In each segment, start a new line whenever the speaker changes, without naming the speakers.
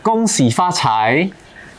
恭喜发财!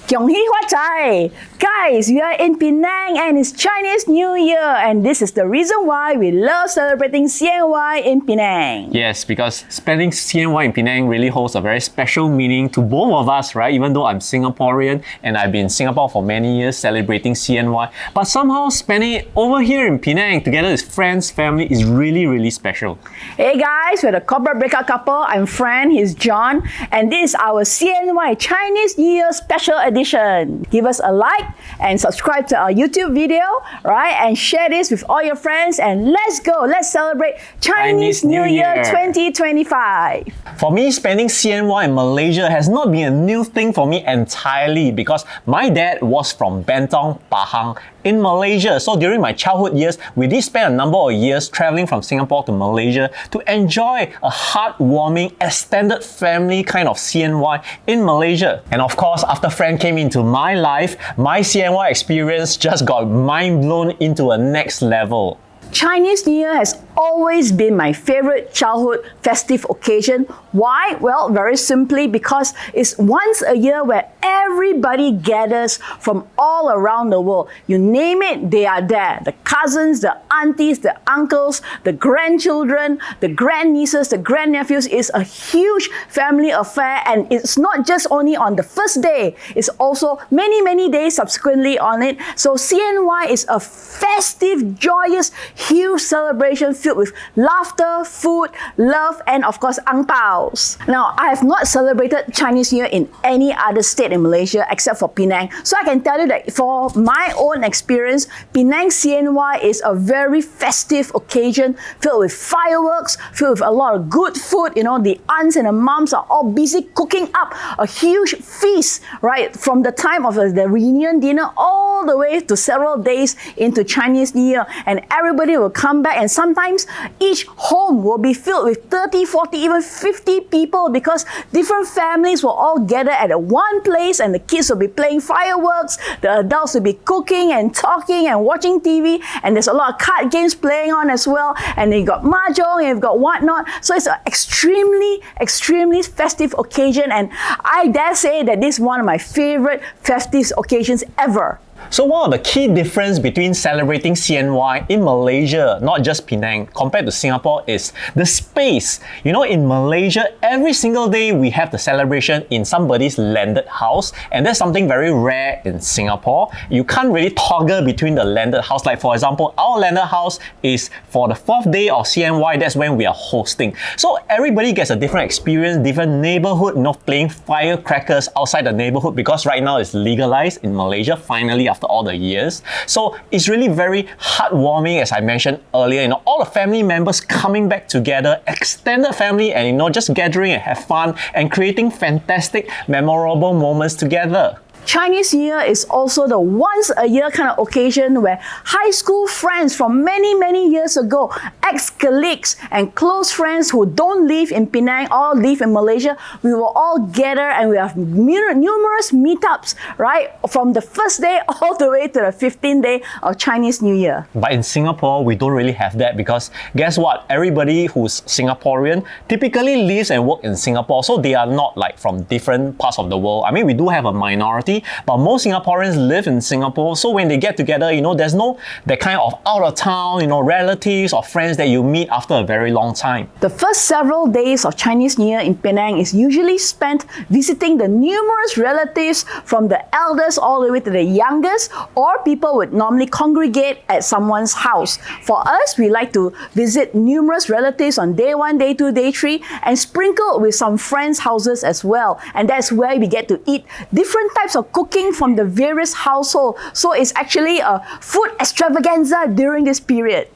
恭喜发财! Guys, we are in Penang and it's Chinese New Year, and this is the reason why we love celebrating CNY in Penang.
Yes, because spending CNY in Penang really holds a very special meaning to both of us, right? Even though I'm Singaporean and I've been in Singapore for many years celebrating CNY, but somehow spending it over here in Penang together with friends, family is really, really special.
Hey guys, we're the Corporate Breakout Couple. I'm Fran, he's John, and this is our CNY Chinese New Year special edition. Give us a like and subscribe to our YouTube video, right? And share this with all your friends, and let's go. Let's celebrate Chinese New Year 2025.
For me, spending CNY in Malaysia has not been a new thing for me entirely because my dad was from Bentong, Pahang in Malaysia. So during my childhood years, we did spend a number of years traveling from Singapore to Malaysia to enjoy a heartwarming, extended family kind of CNY in Malaysia. And of course, after Fran came into my life, my CNY experience just got mind blown into a next level.
Chinese New Year has always been my favorite childhood festive occasion. Why? Well, very simply because it's once a year where everybody gathers from all around the world. You name it, they are there. The cousins, the aunties, the uncles, the grandchildren, the grandnieces, the grandnephews. It's a huge family affair, and it's not just only on the first day. It's also many, many days subsequently on it. So CNY is a festive, joyous, huge celebration filled with laughter, food, love, and of course, ang paos. Now, I have not celebrated Chinese New Year in any other state in Malaysia except for Penang. So I can tell you that for my own experience, Penang CNY is a very festive occasion filled with fireworks, filled with a lot of good food. You know, the aunts and the moms are all busy cooking up a huge feast, right? From the time of the reunion dinner all the way to several days into Chinese New Year. And everybody will come back, and sometimes each home will be filled with 30, 40, even 50 people because different families will all gather at one place, and the kids will be playing fireworks, the adults will be cooking and talking and watching TV, and there's a lot of card games playing on as well, and you've got mahjong and you've got whatnot. So it's an extremely, extremely festive occasion, and I dare say that this is one of my favorite festive occasions ever.
So one of the key difference between celebrating CNY in Malaysia, not just Penang, compared to Singapore is the space. You know, in Malaysia, every single day we have the celebration in somebody's landed house, and that's something very rare in Singapore. You can't really toggle between the landed house. Like for example, our landed house is for the 4th day of CNY, that's when we are hosting. So everybody gets a different experience, different neighborhood, you know, playing firecrackers outside the neighborhood because right now it's legalized in Malaysia, finally, after all the years. So it's really very heartwarming, as I mentioned earlier, you know, all the family members coming back together, extended family, and you know, just gathering and have fun and creating fantastic, memorable moments together.
Chinese New Year is also the once a year kind of occasion where high school friends from many, many years ago, ex-colleagues and close friends who don't live in Penang or live in Malaysia, we will all gather and we have numerous meetups, right? From the first day all the way to the 15th day of Chinese New Year.
But in Singapore, we don't really have that because guess what? Everybody who's Singaporean typically lives and works in Singapore, so they are not like from different parts of the world. I mean, we do have a minority, but most Singaporeans live in Singapore, so when they get together, you know, there's no that kind of out of town, you know, relatives or friends that you meet after a very long time.
The first several days of Chinese New Year in Penang is usually spent visiting the numerous relatives from the eldest all the way to the youngest, or people would normally congregate at someone's house. For us, we like to visit numerous relatives on day 1, day 2, day 3, and sprinkle with some friends' houses as well. And that's where we get to eat different types of cooking from the various households. So it's actually a food extravaganza during this period.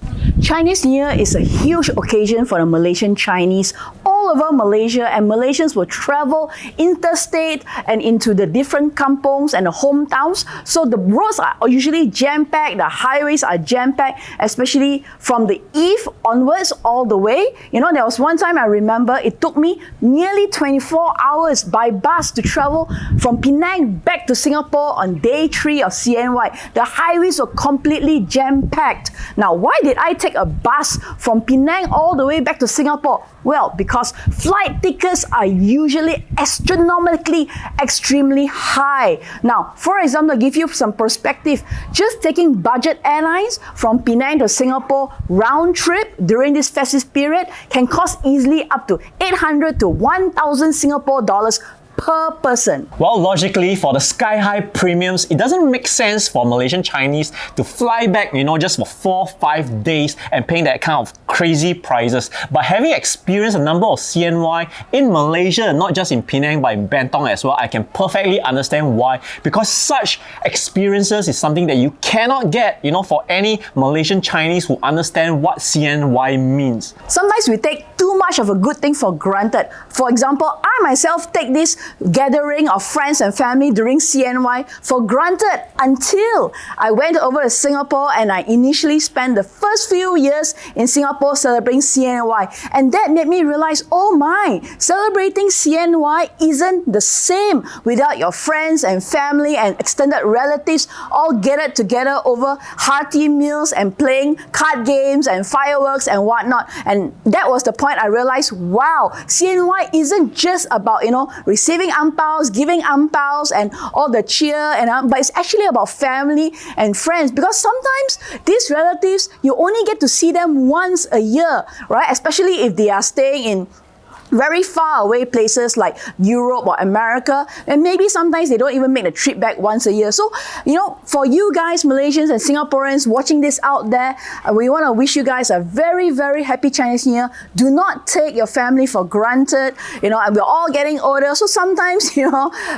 Chinese New Year is a huge occasion for the Malaysian Chinese all over Malaysia, and Malaysians will travel interstate and into the different kampongs and the hometowns. So the roads are usually jam-packed, the highways are jam-packed, especially from the eve onwards all the way. You know, there was one time I remember it took me nearly 24 hours by bus to travel from Penang back to Singapore on day 3 of CNY. The highways were completely jam-packed. Now, why did I take a bus from Penang all the way back to Singapore? Well, because because flight tickets are usually astronomically extremely high. Now, for example, to give you some perspective, just taking budget airlines from Penang to Singapore round trip during this festive period can cost easily up to 800 to 1,000 Singapore dollars per person.
Well, logically, for the sky-high premiums, it doesn't make sense for Malaysian Chinese to fly back, just for 4-5 days and paying that kind of crazy prices. But having experienced a number of CNY in Malaysia, not just in Penang, but in Bentong as well, I can perfectly understand why. Because such experiences is something that you cannot get, for any Malaysian Chinese who understand what CNY means.
Sometimes we take too much of a good thing for granted. For example, I myself take this gathering of friends and family during CNY for granted until I went over to Singapore and I initially spent the first few years in Singapore celebrating CNY. And that made me realize, oh my, celebrating CNY isn't the same without your friends and family and extended relatives all gathered together over hearty meals and playing card games and fireworks and whatnot. And that was the point I realized, wow, CNY isn't just about, receiving angpaos, giving angpaos and all the cheer, but it's actually about family and friends, because sometimes these relatives, you only get to see them once a year, right? Especially if they are staying in very far away places like Europe or America, and maybe sometimes they don't even make the trip back once a year. So, for you guys, Malaysians and Singaporeans watching this out there, we want to wish you guys a very, very happy Chinese New Year. Do not take your family for granted, and we're all getting older. So sometimes,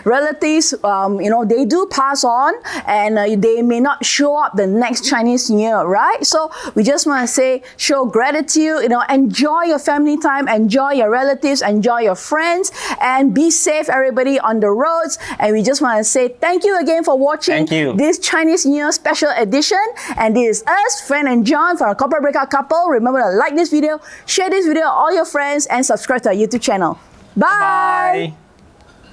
relatives, they do pass on and they may not show up the next Chinese New Year, right? So we just want to say, show gratitude, enjoy your family time, enjoy your relatives, enjoy your friends, and be safe, everybody, on the roads. And we just want to say thank you again for watching this Chinese New Year special edition. And this is us, Fran and John, from our Corporate Breakout Couple. Remember to like this video, share this video with all your friends, and subscribe to our YouTube channel. Bye!
Bye.